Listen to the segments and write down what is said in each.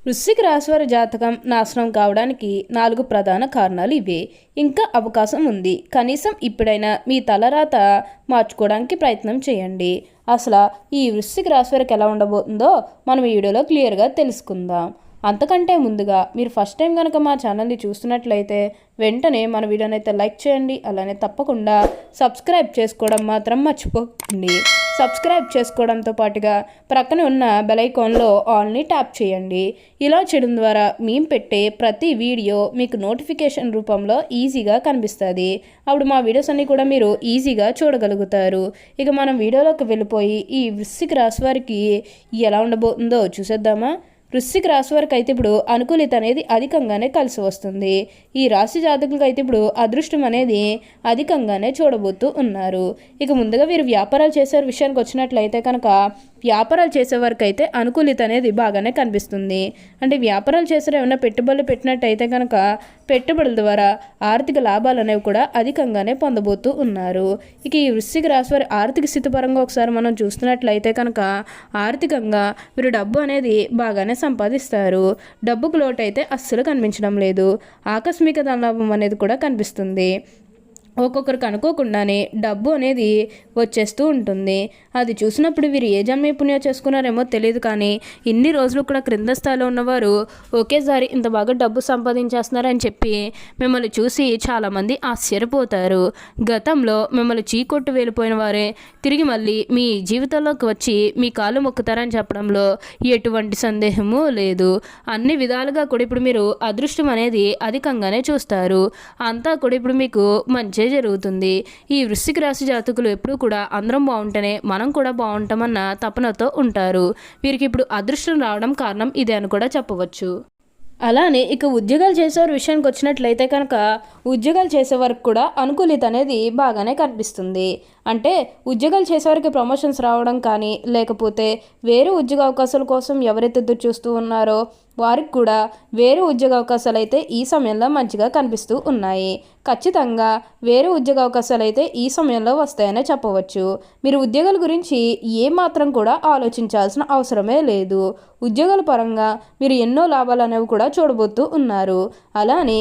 వృశ్చిక రాశివారి జాతకం నాశనం కావడానికి 4 ప్రధాన కారణాలు ఇవే. ఇంకా అవకాశం ఉంది. కనీసం ఇప్పుడైనా మీ తలరాత మార్చుకోవడానికి ప్రయత్నం చేయండి. అసలు ఈ వృశ్చిక రాశివారికి ఎలా ఉండబోతుందో మనం ఈ వీడియోలో క్లియర్గా తెలుసుకుందాం. అంతకంటే ముందుగా మీరు ఫస్ట్ టైం కనుక మా ఛానల్ని చూస్తున్నట్లయితే వెంటనే మన వీడియోని అయితే లైక్ చేయండి. అలానే తప్పకుండా సబ్స్క్రైబ్ చేసుకోవడం మాత్రం మర్చిపోకండి. సబ్స్క్రైబ్ చేసుకోవడంతో పాటుగా ప్రక్కన ఉన్న బెల్ ఐకాన్లో ఆల్ని ట్యాప్ చేయండి. ఇలా చేయడం ద్వారా మేము పెట్టే ప్రతి వీడియో మీకు నోటిఫికేషన్ రూపంలో ఈజీగా కనిపిస్తుంది. అప్పుడు మా వీడియోస్ అన్నీ కూడా మీరు ఈజీగా చూడగలుగుతారు. ఇక మనం వీడియోలోకి వెళ్ళిపోయి ఈ వృశ్చిక రాశి వారికి ఎలా ఉండబోతుందో చూసేద్దామా. వృశ్చిక రాశి వారికి అయితే ఇప్పుడు అనుకూలిత అనేది అధికంగానే కలిసి వస్తుంది. ఈ రాశి జాతకులకు అయితే ఇప్పుడు అదృష్టం అనేది అధికంగానే చూడబోతూ ఉన్నారు. ఇక ముందుగా వీరు వ్యాపారాలు చేసే విషయానికి వచ్చినట్లయితే కనుక వ్యాపారాలు చేసేవారికి అయితే అనుకూలిత అనేది బాగానే కనిపిస్తుంది. అంటే వ్యాపారాలు చేసే ఏమైనా పెట్టుబడులు పెట్టినట్టయితే కనుక పెట్టుబడుల ద్వారా ఆర్థిక లాభాలు అనేవి కూడా అధికంగానే పొందబోతూ ఉన్నారు. ఇక ఈ వృశ్చిక రాశి వారి ఆర్థిక స్థితి పరంగా ఒకసారి మనం చూస్తున్నట్లయితే కనుక ఆర్థికంగా వీరు డబ్బు అనేది బాగానే సంపాదిస్తారు. డబ్బుకు లోటు అయితే అస్సలు కనిపించడం లేదు. ఆకస్మిక ధనలాభం అనేది కూడా కనిపిస్తుంది. ఒక్కొక్కరికి అనుకోకుండానే డబ్బు అనేది వచ్చేస్తూ ఉంటుంది. అది చూసినప్పుడు వీరు ఏ జన్మ పుణ్యం చేసుకున్నారేమో తెలియదు, కానీ ఇన్ని రోజులు కూడా క్రింద స్థాయిలో ఉన్నవారు ఒకేసారి ఇంత బాగా డబ్బు సంపాదించేస్తున్నారని చెప్పి మిమ్మల్ని చూసి చాలామంది ఆశ్చర్యపోతారు. గతంలో మిమ్మల్ని చీకొట్టు వెళ్ళిపోయిన వారే తిరిగి మళ్ళీ మీ జీవితంలోకి వచ్చి మీ కాళ్ళు మొక్కుతారని చెప్పడంలో ఎటువంటి సందేహము లేదు. అన్ని విధాలుగా కూడా ఇప్పుడు మీరు అదృష్టం అనేది అధికంగానే చూస్తారు. అంతా కూడా ఇప్పుడు మీకు మంచి జరుగుతుంది. ఈ వృశ్చిక రాశి జాతకులు ఎప్పుడు కూడా అందరం బాగుంటేనే మనం కూడా బాగుంటామన్న తపనతో ఉంటారు. వీరికి ఇప్పుడు అదృష్టం రావడం కారణం ఇదే అని కూడా చెప్పవచ్చు. అలానే ఇక ఉద్యోగాలు చేసేవారి విషయానికి వచ్చినట్లయితే కనుక ఉద్యోగాలు చేసేవారికి కూడా అనుకూలిత అనేది బాగానే కనిపిస్తుంది. అంటే ఉద్యోగాలు చేసేవారికి ప్రమోషన్స్ రావడం కానీ, లేకపోతే వేరే ఉద్యోగ అవకాశాల కోసం ఎవరైతే ఎదురు చూస్తూ ఉన్నారో వారికి కూడా వేరే ఉద్యోగ అవకాశాలు అయితే ఈ సమయంలో మంచిగా కనిపిస్తూ ఉన్నాయి. ఖచ్చితంగా వేరే ఉద్యోగ అవకాశాలు అయితే ఈ సమయంలో వస్తాయనే చెప్పవచ్చు. మీరు ఉద్యోగాల గురించి ఏమాత్రం కూడా ఆలోచించాల్సిన అవసరమే లేదు. ఉద్యోగాల పరంగా మీరు ఎన్నో లాభాలు అనేవి కూడా చూడబోతూ ఉన్నారు. అలానే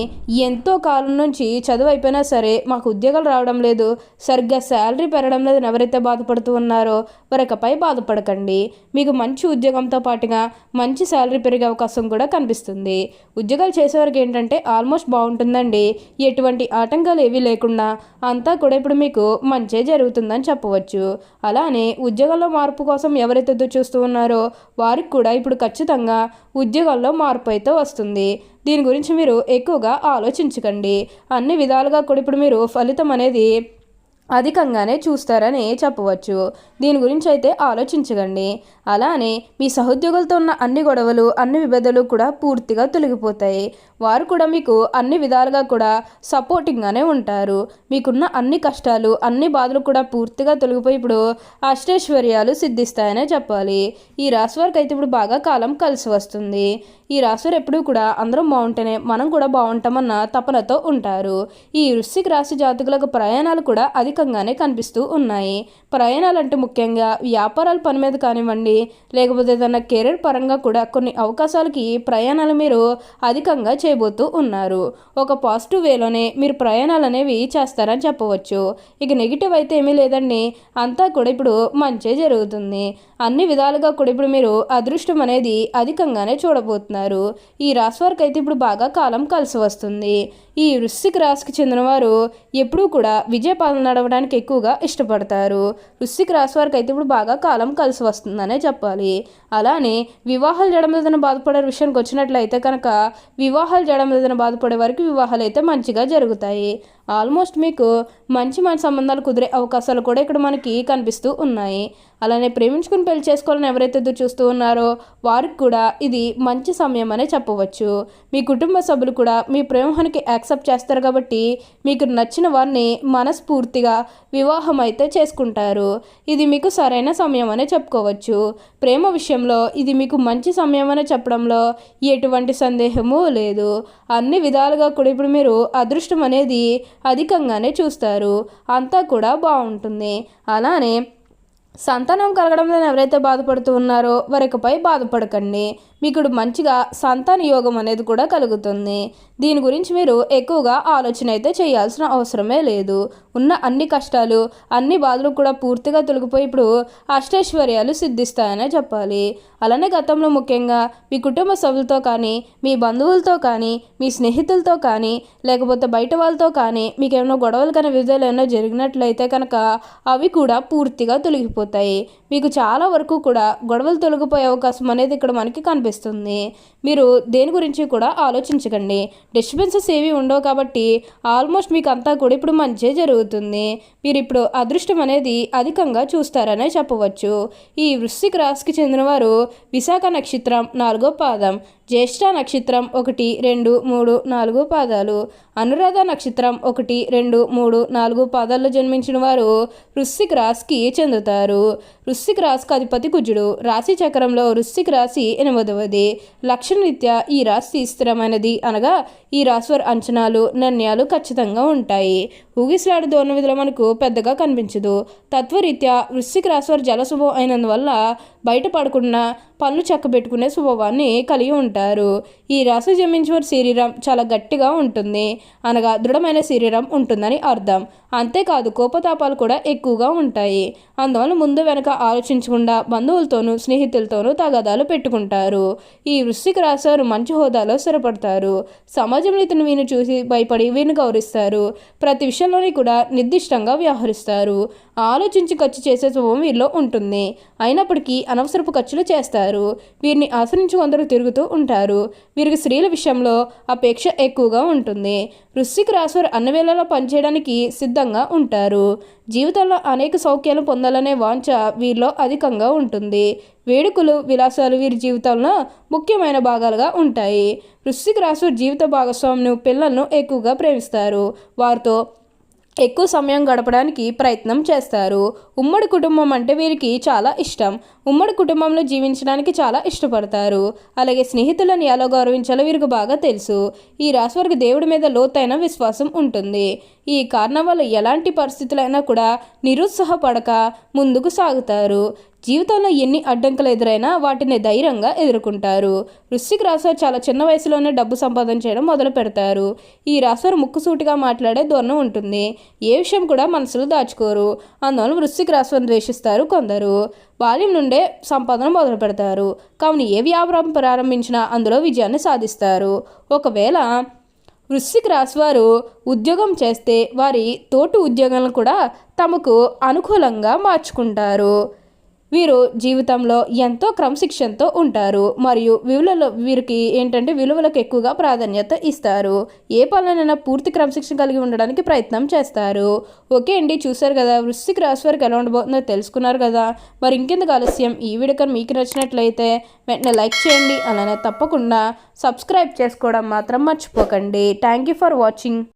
ఎంతో కాలం నుంచి చదువు అయిపోయినా సరే మాకు ఉద్యోగాలు రావడం లేదు, సరిగ్గా శాలరీ పెరగడం లేదని ఎవరైతే బాధపడుతూ ఉన్నారో వారికపై బాధపడకండి. మీకు మంచి ఉద్యోగంతో పాటుగా మంచి శాలరీ పెరిగే అవకాశం కూడా కనిపిస్తుంది. ఉద్యోగాలు చేసేవారికి ఏంటంటే ఆల్మోస్ట్ బాగుంటుందండి. ఎటువంటి ఆటంకాలు ఏవీ లేకుండా అంతా కూడా ఇప్పుడు మీకు మంచే జరుగుతుందని చెప్పవచ్చు. అలానే ఉద్యోగాల్లో మార్పు కోసం ఎవరైతే ఎదురు చూస్తూ ఉన్నారో వారికి కూడా ఇప్పుడు ఖచ్చితంగా ఉద్యోగాల్లో మార్పు అయితే వస్తుంది. దీని గురించి మీరు ఎక్కువగా ఆలోచించకండి. అన్ని విధాలుగా కూడా ఇప్పుడు మీరు ఫలితం అనేది అధికంగానే చూస్తారని చెప్పవచ్చు. దీని గురించి అయితే ఆలోచించకండి. అలానే మీ సహోద్యోగులతో ఉన్న అన్ని గొడవలు, అన్ని విభేదాలు కూడా పూర్తిగా తొలగిపోతాయి. వారు కూడా మీకు అన్ని విధాలుగా కూడా సపోర్టింగ్గానే ఉంటారు. మీకున్న అన్ని కష్టాలు, అన్ని బాధలు కూడా పూర్తిగా తొలగిపోయి ఇప్పుడు అష్టైశ్వర్యాలు సిద్ధిస్తాయనే చెప్పాలి. ఈ రాశి వారికి అయితే ఇప్పుడు బాగా కాలం కలిసి వస్తుంది. ఈ రాశివారు ఎప్పుడూ కూడా అందరం బాగుంటేనే మనం కూడా బాగుంటామన్న తపనతో ఉంటారు. ఈ వృశ్చిక రాశి జాతకులకు ప్రయాణాలు కూడా అధికంగానే కనిపిస్తూ ఉన్నాయి. ప్రయాణాలు అంటే ముఖ్యంగా వ్యాపారాల పని మీద కానివ్వండి, లేకపోతే ఏదైనా కెరీర్ పరంగా కూడా కొన్ని అవకాశాలకి ప్రయాణాలు మీరు అధికంగా చేయబోతూ ఉన్నారు. ఒక పాజిటివ్ వేలోనే మీరు ప్రయాణాలు అనేవి చేస్తారని చెప్పవచ్చు. ఇక నెగిటివ్ అయితే ఏమీ లేదండి. అంతా కూడా ఇప్పుడు మంచే జరుగుతుంది. అన్ని విధాలుగా కూడా ఇప్పుడు మీరు అదృష్టం అనేది అధికంగానే చూడబోతున్నారు. ఈ రాశి వారికి అయితే ఇప్పుడు బాగా కాలం కలిసి వస్తుంది. ఈ వృశ్చిక రాశికి చెందినవారు ఎప్పుడూ కూడా విజయపాలన నడవడానికి ఎక్కువగా ఇష్టపడతారు. వృశ్చిక రాశి వారికి అయితే ఇప్పుడు బాగా కాలం కలిసి వస్తుందనే చెప్పాలి. అలానే వివాహాలు జరగడం లేదని బాధపడే విషయానికి వచ్చినట్లయితే కనుక వివాహాలు జరగడం లేదని బాధపడే వారికి వివాహాలు అయితే మంచిగా జరుగుతాయి. ఆల్మోస్ట్ మీకు మంచి సంబంధాలు కుదిరే అవకాశాలు కూడా ఇక్కడ మనకి కనిపిస్తూ ఉన్నాయి. అలానే ప్రేమించుకుని పెళ్లి చేసుకోవాలని ఎవరైతే ఎదురు చూస్తూ ఉన్నారో వారికి కూడా ఇది మంచి సమయం అనే చెప్పవచ్చు. మీ కుటుంబ సభ్యులు కూడా మీ ప్రేమానికి యాక్సెప్ట్ చేస్తారు కాబట్టి మీకు నచ్చిన వారిని మనస్ఫూర్తిగా వివాహం అయితే చేసుకుంటారు. ఇది మీకు సరైన సమయం అనే చెప్పుకోవచ్చు. ప్రేమ విషయంలో ఇది మీకు మంచి సమయం అనే చెప్పడంలో ఎటువంటి సందేహము లేదు. అన్ని విధాలుగా కూడా ఇప్పుడు మీరు అదృష్టం అనేది అధికంగానే చూస్తారు. అంతా కూడా బాగుంటుంది. అలానే సంతానం కలగడంలో ఎవరైతే బాధపడుతూ ఉన్నారో వారికపై బాధపడకండి. మీకు మంచిగా సంతాన యోగం అనేది కూడా కలుగుతుంది. దీని గురించి మీరు ఎక్కువగా ఆలోచన అయితే చేయాల్సిన అవసరమే లేదు. ఉన్న అన్ని కష్టాలు అన్ని బాధలు కూడా పూర్తిగా తొలగిపోయి ఇప్పుడు అష్టైశ్వర్యాలు సిద్ధిస్తాయనే చెప్పాలి. అలానే గతంలో ముఖ్యంగా మీ కుటుంబ సభ్యులతో కానీ, మీ బంధువులతో కానీ, మీ స్నేహితులతో కానీ, లేకపోతే బయట వాళ్ళతో కానీ మీకు ఏమైనా గొడవలు కానీ విధాలు ఏమైనా జరిగినట్లయితే కనుక అవి కూడా పూర్తిగా తొలగిపోతాయి. మీకు చాలా వరకు కూడా గొడవలు తొలగిపోయే అవకాశం అనేది ఇక్కడ మనకి కనిపిస్తుంది. మీరు దేని గురించి కూడా ఆలోచించకండి. డిస్టర్బెన్సెస్ ఏవి ఉండవు కాబట్టి ఆల్మోస్ట్ మీకు అంతా కూడా ఇప్పుడు మంచి జరుగుతుంది. మీరు ఇప్పుడు అదృష్టం అనేది అధికంగా చూస్తారనే చెప్పవచ్చు. ఈ వృశ్చిక రాశికి చెందినవారు విశాఖ నక్షత్రం 4వ పాదం, జ్యేష్ఠ నక్షత్రం 1, 2, 3, 4 పాదాలు, అనురాధ నక్షత్రం 1, 2, 3, 4 పాదాల్లో జన్మించిన వారు వృశ్చిక రాశికి చెందుతారు. వృశ్చిక రాశికి అధిపతి కుజుడు. రాశి చక్రంలో వృశ్చిక రాశి 8వది. లక్షణరీత్యా ఈ రాశి స్థిరమైనది, అనగా ఈ రాశి వారి అంచనాలు నిర్ణయాలు ఖచ్చితంగా ఉంటాయి. ఊగిసలాడు ధోరణి విధులు మనకు పెద్దగా కనిపించదు. తత్వరీత్యా వృశ్చిక రాశి వారు జల స్వభావం అయినందువల్ల బయటపడకుండా పనులు చక్కబెట్టుకునే స్వభావాన్ని కలిగి ఉంటారు. ఈ రాశి జన్మించిన శరీరం చాలా గట్టిగా ఉంటుంది, అనగా దృఢమైన శరీరం ఉంటుందని అర్థం. అంతేకాదు కోపతాపాలు కూడా ఎక్కువగా ఉంటాయి. అందువల్ల ముందు వెనక ఆలోచించకుండా బంధువులతోనూ స్నేహితులతోనూ తగాదాలు పెట్టుకుంటారు. ఈ వృశ్చిక రాశి వారు మంచి హోదాలో స్థిరపడతారు. సమాజంలో ఇతను వీరిని చూసి భయపడి వీరిని గౌరవిస్తారు. ప్రతి విషయంలోని కూడా నిర్దిష్టంగా వ్యవహరిస్తారు. ఆలోచించి ఖర్చు చేసే స్వభావం వీరిలో ఉంటుంది. అయినప్పటికీ అనవసరపు ఖర్చులు చేస్తారు. వీరిని ఆశ్రయించి కొందరు తిరుగుతూ ఉంటారు. వీరికి స్త్రీల విషయంలో అపేక్ష ఎక్కువగా ఉంటుంది. వృశ్చిక రాశి వారు అన్ని వేళలా పనిచేయడానికి సిద్ధంగా ఉంటారు. జీవితంలో అనేక సౌఖ్యాలు పొందాలనే వాంఛ వీరిలో అధికంగా ఉంటుంది. వేడుకలు విలాసాలు వీరి జీవితంలో ముఖ్యమైన భాగాలుగా ఉంటాయి. వృశ్చిక రాశి వారి జీవిత భాగస్వామిని పిల్లలను ఎక్కువగా ప్రేమిస్తారు. వారితో ఎక్కువ సమయం గడపడానికి ప్రయత్నం చేస్తారు. ఉమ్మడి కుటుంబం అంటే వీరికి చాలా ఇష్టం. ఉమ్మడి కుటుంబంలో జీవించడానికి చాలా ఇష్టపడతారు. అలాగే స్నేహితులను ఎలా గౌరవించాలో వీరికి బాగా తెలుసు. ఈ రాశి వారికి దేవుడి మీద లోతైన విశ్వాసం ఉంటుంది. ఈ కారణం వల్ల ఎలాంటి పరిస్థితులైనా కూడా నిరుత్సాహపడక ముందుకు సాగుతారు. జీవితంలో ఎన్ని అడ్డంకులు ఎదురైనా వాటిని ధైర్యంగా ఎదుర్కొంటారు. వృశ్చిక రాశి వారు చాలా చిన్న వయసులోనే డబ్బు సంపాదన చేయడం మొదలు పెడతారు. ఈ రాశి వారు ముక్కుసూటిగా మాట్లాడే ధోరణి ఉంటుంది. ఏ విషయం కూడా మనసులో దాచుకోరు. అందువల్ల వృశ్చిక రాశి వారిని ద్వేషిస్తారు కొందరు. బాల్యం నుండే సంపాదన మొదలు పెడతారు. కావున ఏ వ్యాపారం ప్రారంభించినా అందులో విజయాన్ని సాధిస్తారు. ఒకవేళ వృశ్చిక రాశి వారు ఉద్యోగం చేస్తే వారి తోటి ఉద్యోగాలను కూడా తమకు అనుకూలంగా మార్చుకుంటారు. వీరు జీవితంలో ఎంతో క్రమశిక్షణతో ఉంటారు మరియు వీరికి విలువలకు ఎక్కువగా ప్రాధాన్యత ఇస్తారు. ఏ పనులైనా పూర్తి క్రమశిక్షణ కలిగి ఉండడానికి ప్రయత్నం చేస్తారు. ఓకే అండి, చూసారు కదా వృశ్చిక రాశి వారికి ఎలా ఉండబోతుందో తెలుసుకున్నారు కదా. మరి ఇంకెందుకు ఆలస్యం, ఈ వీడియో కానీ మీకు నచ్చినట్లయితే వెంటనే లైక్ చేయండి. అలానే తప్పకుండా సబ్స్క్రైబ్ చేసుకోవడం మాత్రం మర్చిపోకండి. Thank you for watching.